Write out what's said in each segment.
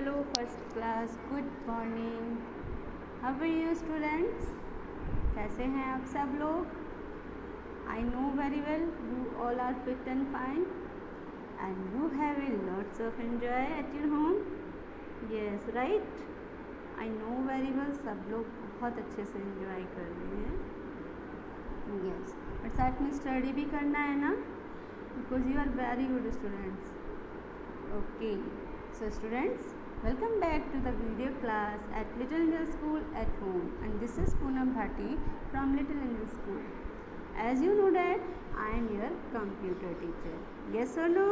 Hello first class, good morning. How are you students? कैसे हैं आप सब लोग? I know very well you all are fit and fine and you have a lots of enjoy at your home. Yes right, I know very well सब लोग बहुत अच्छे से एंजॉय कर रहे हैं। यस, और साथ में स्टडी भी करना है ना, because you are very good students. Okay, so students, welcome back to the video class at Little Angel School at home, and this is Poonam Bhatti from Little Angel School. As you know that I am your computer teacher. Yes or no?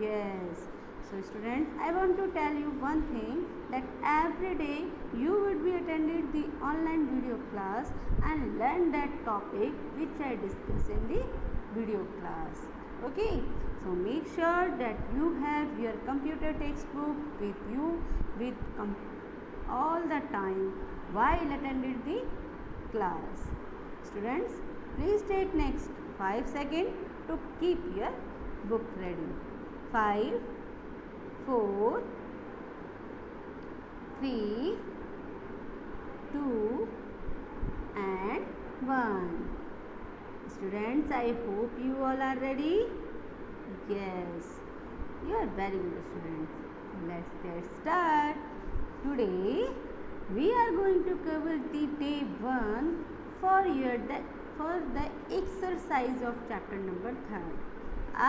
Yes. So students, I want to tell you one thing, that every day you would be attended the online video class and learn that topic which I discuss in the video class. Okay, so make sure that you have your computer textbook with you with all the time while attending the class. Students, please take next 5 seconds to keep your book ready. 5, 4, 3, 2 and 1. Students, I hope you all are ready. Yes, you are very good students. Let's get started. Today we are going to cover the day 1 for the exercise of chapter number 3rd.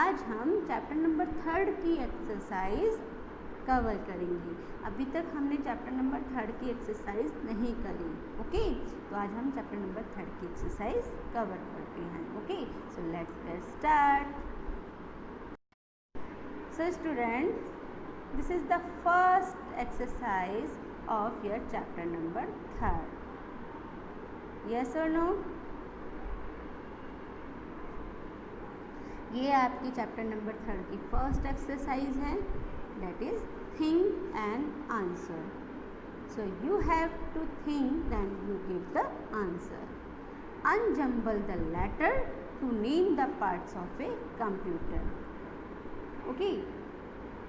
आज हम chapter number 3rd की exercise cover करेंगे। अभी तक हमने chapter number 3rd की exercise नहीं करी। ओके, तो आज हम चैप्टर नंबर 3rd की एक्सरसाइज कवर करते हैं। Okay, so let's get start. So students, this is the first exercise of your chapter number 3rd. Yes or no? ये आपकी चैप्टर नंबर 3rd की फर्स्ट एक्सरसाइज है, that is think and answer. So you have to think and you give the answer. Unjumble the letter to name the parts of a computer. Okay,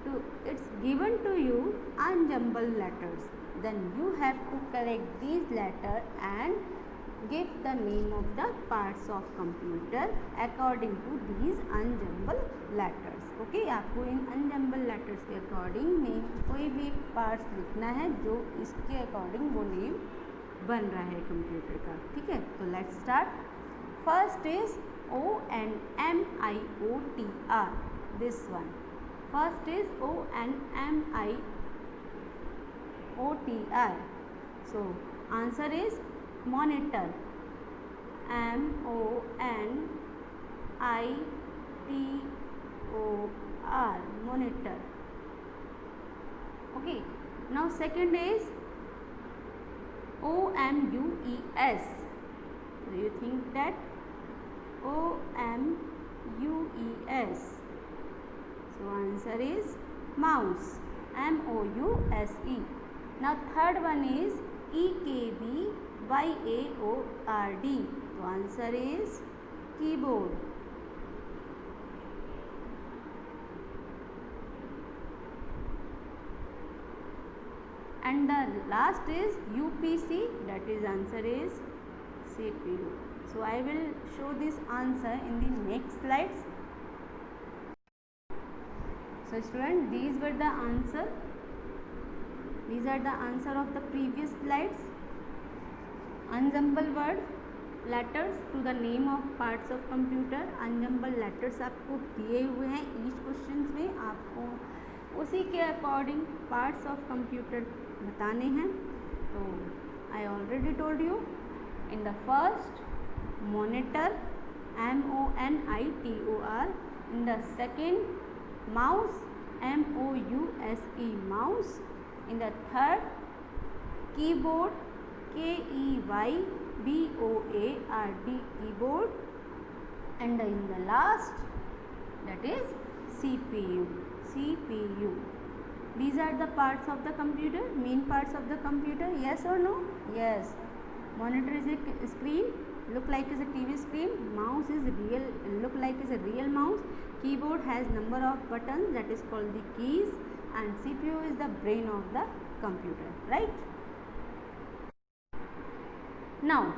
so it's given to you unjumbled letters, then you have to collect these letters and give the name of the parts of computer according to these unjumbled letters. Okay, आपको इन unjumbled letters के according name कोई भी parts लिखना है जो इसके according वो name बन रहा है कंप्यूटर का। ठीक है, तो let's start. First is ONMIOTR, this one. First is ONMIOTR. So answer is monitor. MONITOR, monitor. Okay, now second is OMUES. Do you think that OMUES? So answer is mouse, MOUSE. Now third one is EKBYAORD. So answer is keyboard. And the last is UPC, that is answer is CPU. So I will show this answer in the next slides. So students, these are the answer of the previous slides. Unjumbled word letters to the name of parts of computer. Unjumbled letters आपको दिए हुए हैं each questions में, आपको उसी के according parts of computer बताने हैं। तो I already told you in the first monitor, MONITOR, in the second mouse, MOUSE, mouse, in the third keyboard, KEYBOARD, keyboard, and in the last, that is CPU. These are the parts of the computer, main parts of the computer. Yes or no? Yes. Monitor is a screen, look like is a TV screen. Mouse is real, look like is a real mouse. Keyboard has number of buttons, that is called the keys. and CPU is the brain of the computer, right? Now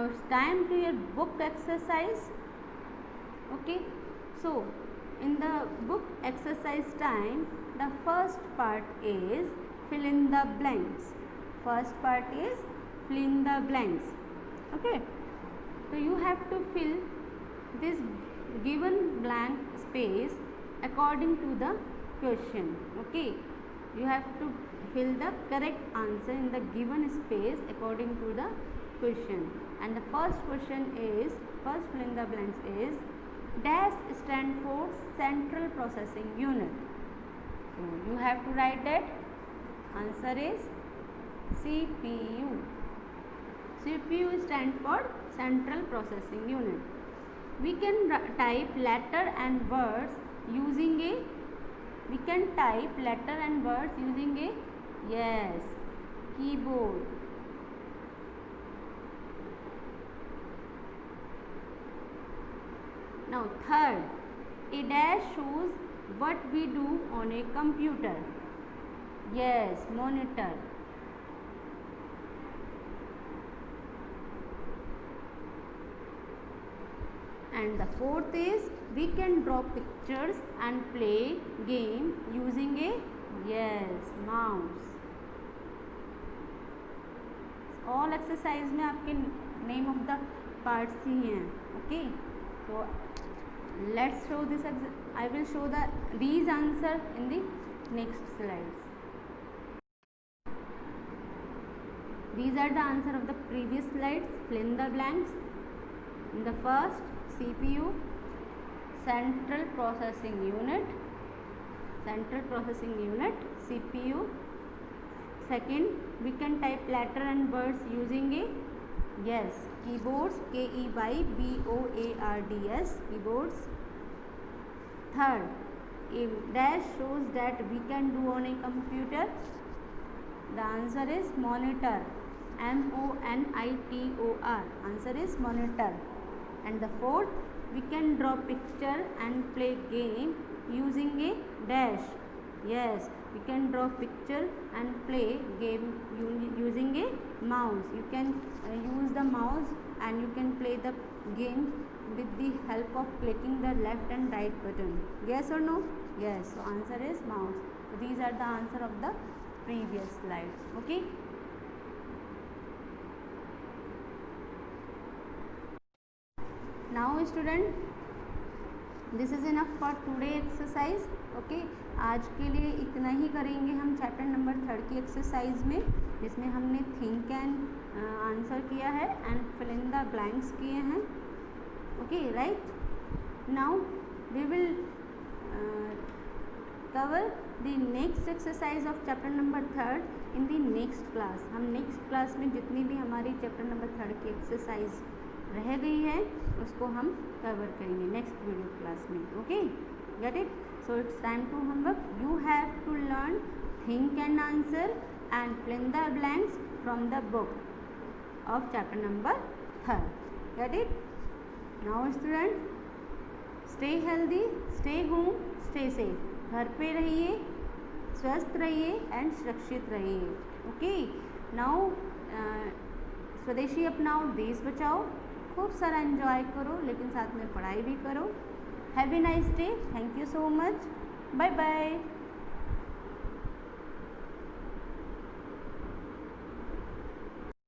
it's time to your book exercise. Okay, so in the book exercise time, the first part is fill in the blanks. First part is fill in the blanks. Okay, so you have to fill this given blank space according to the question. Okay, you have to fill the correct answer in the given space according to the question. And the first question is, first fill in the blanks is, dash stand for central processing unit. So you have to write that. Answer is CPU. CPU stands for central processing unit. We can type letter and words using a yes, keyboard. Now third, a dash shows what we do on a computer. Yes, monitor. And the fourth is, we can draw pictures and play game using a yes, mouse. All exercise में आपके name of the parts ही हैं. Okay, so let's show this. I will show these answer in the next slides. These are the answer of the previous slides. Fill in the blanks. In the first, CPU, central processing unit, CPU. Second, we can type letter and words using a yes, keyboards, keyboards, keyboards. Third, a dash shows that we can do on a computer. The answer is monitor, monitor. Answer is monitor. And the fourth, we can draw picture and play game using a dash. Yes, we can draw picture and play game using a mouse. You can use the mouse and you can play the game with the help of clicking the left and right button. Yes or no? Yes. So answer is mouse. So these are the answer of the previous slide. Okay. Now student, this is enough for today exercise. Okay, आज के लिए इतना ही करेंगे हम chapter number 3 की exercise में, जिसमें हमने थिंक एंड आंसर किया है and fill in the blanks किए हैं. Okay, right. Now we will cover the next exercise of chapter number 3 in the next class. हम next class में जितनी भी हमारी chapter number 3 की exercise रह गई है उसको हम cover करेंगे next video class में. Okay, get it? So it's time to homework. You have to learn think and answer and fill in the blanks from the book of chapter number 3. Get it? Now students, stay healthy, stay home, stay safe. घर पे रहिए, स्वस्थ रहिए and सुरक्षित रहिए. Okay, now स्वदेशी अपनाओ, देश बचाओ, खूब सारा एंजॉय करो, लेकिन साथ में पढ़ाई भी करो. Have a nice day. Thank you so much. Bye bye.